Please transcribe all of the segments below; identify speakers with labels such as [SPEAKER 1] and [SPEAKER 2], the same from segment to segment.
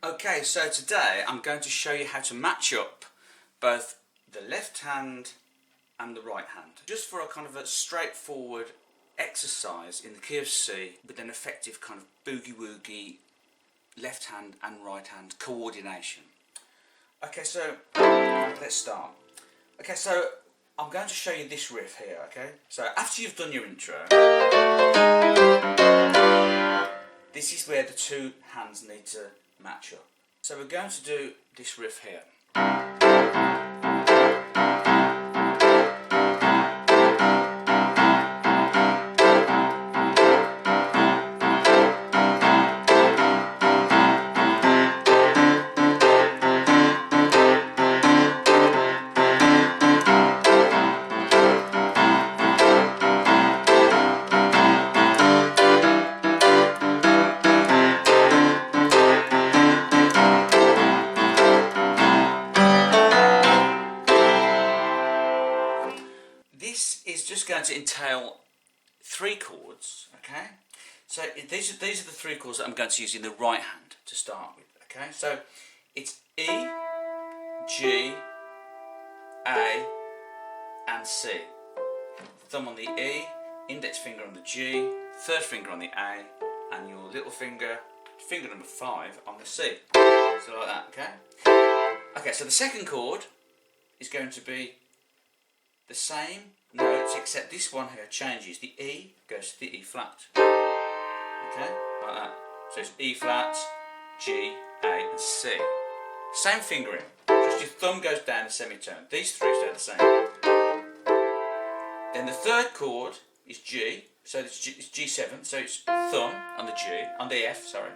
[SPEAKER 1] Okay, so today I'm going to show you how to match up both the left hand and the right hand, just for a kind of a straightforward exercise in the key of C with an effective kind of boogie woogie left hand and right hand coordination. Okay, so let's start. Okay, so I'm going to show you this riff here, okay? So after you've done your intro, this is where the two hands need to match up. So we're going to do this riff here. This is just going to entail 3 chords, okay? So these are the 3 chords that I'm going to use in the right hand to start with, okay? So it's E, G, A and C. Thumb on the E, index finger on the G, third finger on the A, and your little finger, finger number 5 on the C. So like that, okay? Okay, so the second chord is going to be the same notes, except this one here changes. The E goes to the E flat. Okay, like that. So it's E flat, G, A and C. Same fingering, just your thumb goes down the semitone. These 3 stay the same. Then the third chord is G, so it's G7, so it's thumb on the G, on the F, sorry.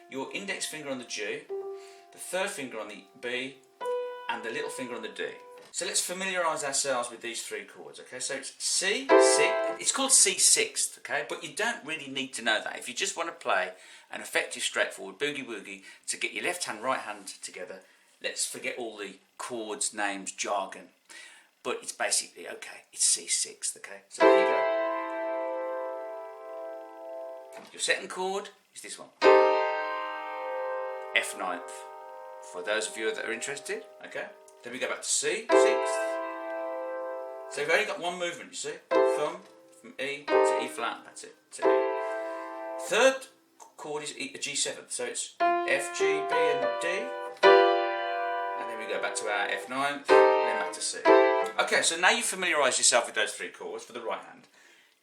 [SPEAKER 1] Your index finger on the G, the third finger on the B, and the little finger on the D. So let's familiarise ourselves with these 3 chords, okay? So it's C, 6, it's called C sixth, okay? But you don't really need to know that. If you just want to play an effective, straightforward boogie woogie to get your left hand, right hand together, let's forget all the chords, names, jargon. But it's basically, okay, it's C sixth, okay? So here you go. Your second chord is this one. F ninth, for those of you that are interested, okay? Then we go back to C, 6th. So you've only got one movement, you see. Thumb from E to E flat, that's it, to E. Third chord is a G7, so it's F, G, B and D. And then we go back to our F9, and then back to C. Okay, so now you've familiarised yourself with those 3 chords for the right hand.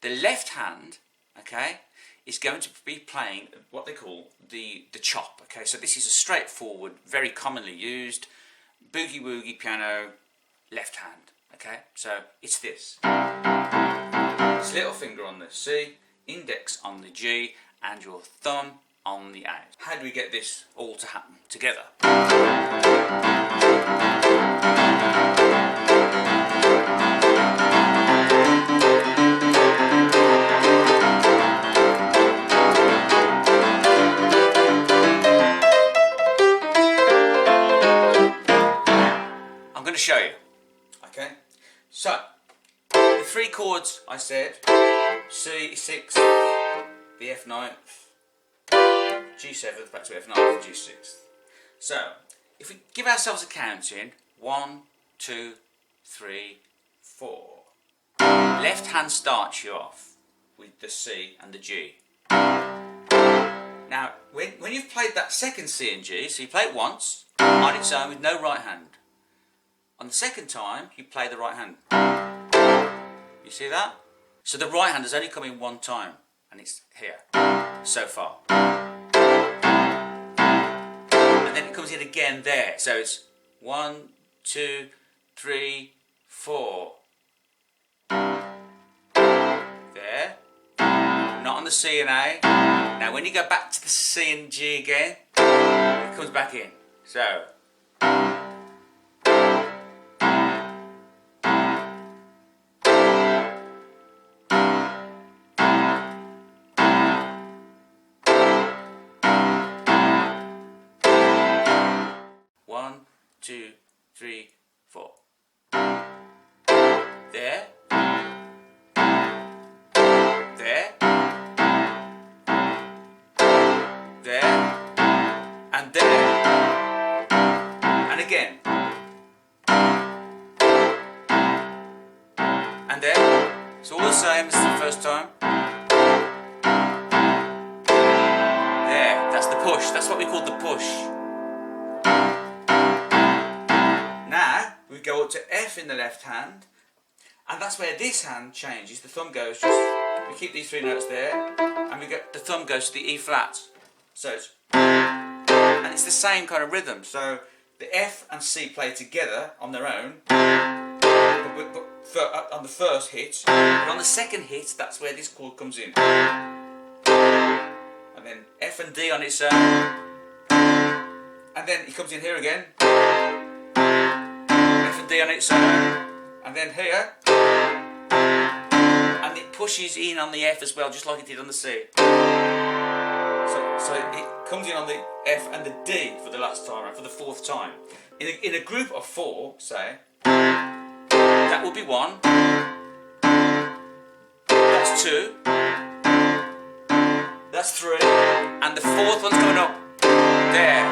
[SPEAKER 1] The left hand, okay, is going to be playing what they call the chop, okay. So this is a straightforward, very commonly used Boogie Woogie Piano left hand, okay? So it's this. It's little finger on the C, index on the G, and your thumb on the A. How do we get this all to happen together? I'm going to show you, okay? So, the 3 chords I said, C 6th, the F 9th, G 7th, back to F 9th, G 6th. So, if we give ourselves a counting, 1, 2, 3, 4. Left hand starts you off with the C and the G. Now, when you've played that second C and G, so you play it once, on its own with no right hand. On the second time, you play the right hand. You see that? So the right hand has only come in one time, and it's here, so far. And then it comes in again there, so it's 1, 2, 3, 4. There. Not on the C and A. Now when you go back to the C and G again, it comes back in. So. One, 2, 3, 4. There. There. There. And there. and again, and then it's all the same as the first time. There, that's the push. That's what we call the push. Now we go up to F in the left hand, and that's where this hand changes. The thumb goes just, we keep these 3 notes there, and we get the thumb goes to the E flat. So it's, and it's the same kind of rhythm. So the F and C play together on their own, but on the first hit, but on the second hit, that's where this chord comes in. And then F and D on its own, and then it comes in here again. F and D on its own, and then here, and it pushes in on the F as well, just like it did on the C. So it comes in on the F and the D for the last time, right, for the 4th time. In a group of 4, say, that will be 1, that's 2, that's 3, and the 4th one's coming up there.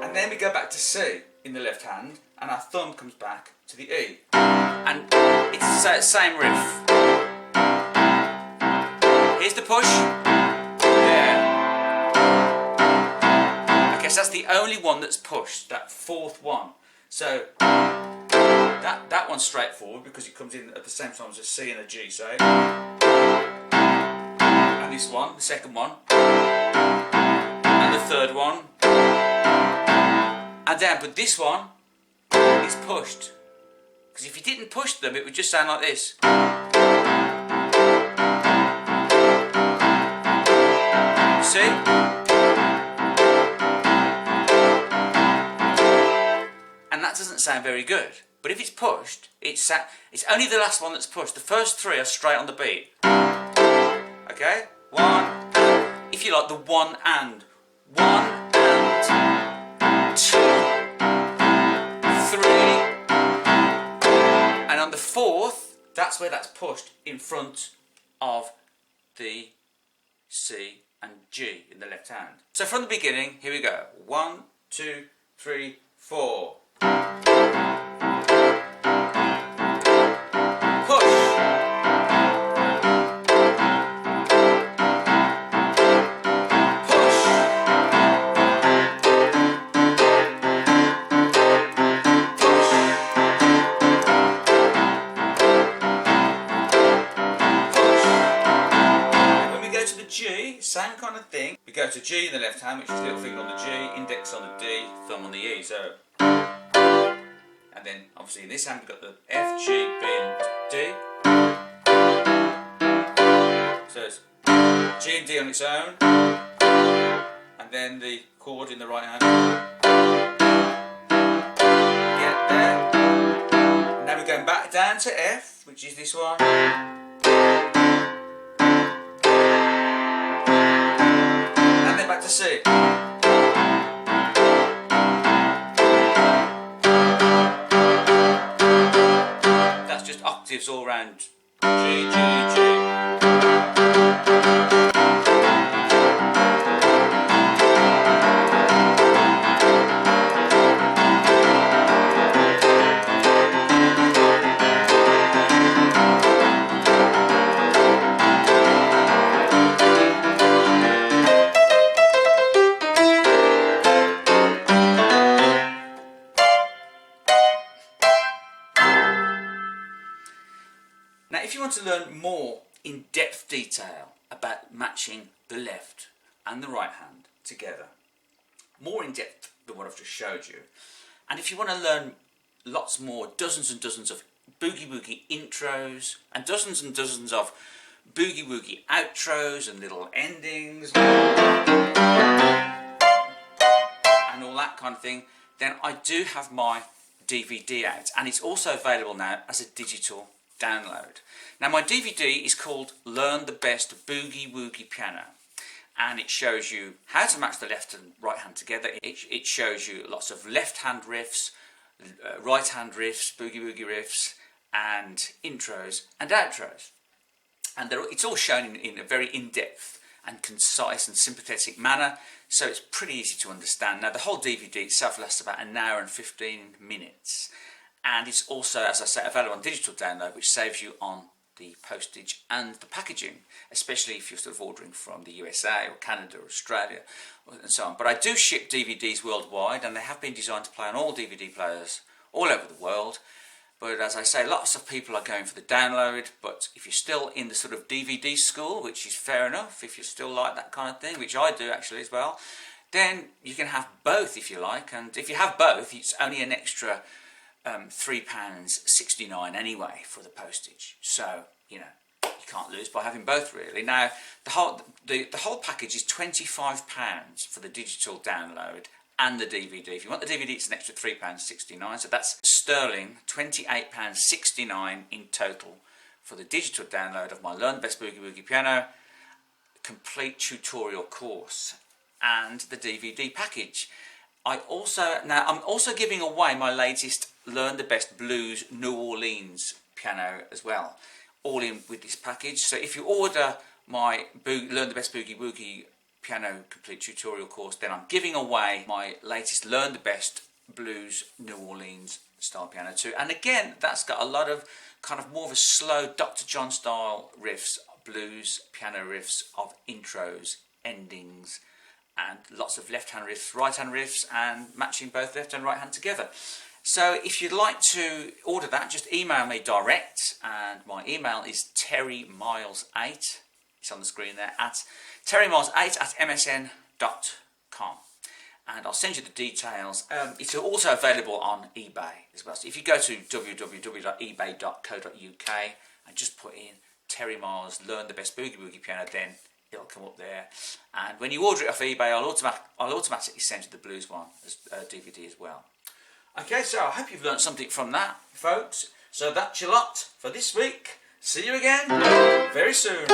[SPEAKER 1] And then we go back to C in the left hand, and our thumb comes back to the E. And it's the same riff. Here's the push. There. Okay, so that's the only one that's pushed, that 4th one. So that one's straightforward because it comes in at the same time as a C and a G, say. And this one, the second one. And the third one. And then, but this one is pushed. Because if you didn't push them, it would just sound like this. See? And that doesn't sound very good. But if it's pushed, it's only the last one that's pushed. The first 3 are straight on the beat. Okay? 1, if you like, the 1 and. 1 and 2, 3, and on the 4th, that's where that's pushed in front of the C and G in the left hand. So from the beginning, here we go. 1, 2, 3, 4. Same kind of thing. We go to G in the left hand, which is little finger on the G, index on the D, thumb on the E. So, and then obviously in this hand we've got the F, G, B, and D. So it's G and D on its own, and then the chord in the right hand. Get there. Now we're going back down to F, which is this one. Back to C. That's just octaves all round. G, G, G. Now, if you want to learn more in-depth detail about matching the left and the right hand together, more in-depth than what I've just showed you, and if you want to learn lots more, dozens and dozens of Boogie Woogie intros and dozens of Boogie Woogie outros and little endings and all that kind of thing, then I do have my DVD out, and it's also available now as a digital download. Now, my DVD is called Learn the Best Boogie Woogie Piano, and it shows you how to match the left and right hand together. It shows you lots of left hand riffs, right hand riffs, boogie woogie riffs, and intros and outros. And it's all shown in a very in-depth and concise and sympathetic manner, so it's pretty easy to understand. Now the whole DVD itself lasts about an hour and 15 minutes, and it's also, as I say, available on digital download, which saves you on the postage and the packaging, especially if you're sort of ordering from the USA or Canada or Australia and so on. But I do ship DVDs worldwide, and they have been designed to play on all DVD players all over the world. But as I say, lots of people are going for the download, but if you're still in the sort of DVD school, which is fair enough, if you still like that kind of thing, which I do actually as well, then you can have both if you like. And if you have both, it's only an extra £3.69 anyway for the postage. So, you know, you can't lose by having both really. Now, the whole package is £25 for the digital download and the DVD. If you want the DVD, it's an extra £3.69, so that's sterling £28.69 in total for the digital download of my Learn the Best Boogie Woogie Piano complete tutorial course and the DVD package. I'm also giving away my latest Learn the Best Blues New Orleans piano as well, all in with this package. So if you order my Learn the Best Boogie Woogie Piano complete tutorial course, then I'm giving away my latest Learn the Best Blues New Orleans style piano too. And again, that's got a lot of kind of more of a slow Dr. John style riffs, blues piano riffs of intros, endings, and lots of left hand riffs, right hand riffs, and matching both left and right hand together. So if you'd like to order that, just email me direct, and my email is terrymiles8, it's on the screen there, at terrymiles8@msn.com, and I'll send you the details. It's also available on eBay as well. So if you go to www.ebay.co.uk and just put in Terry Miles Learn the Best Boogie Woogie Piano, then it'll come up there. And when you order it off eBay, I'll automatically send you the blues one as DVD as well. Okay, so I hope you've learned something from that, folks. So that's your lot for this week. See you again very soon.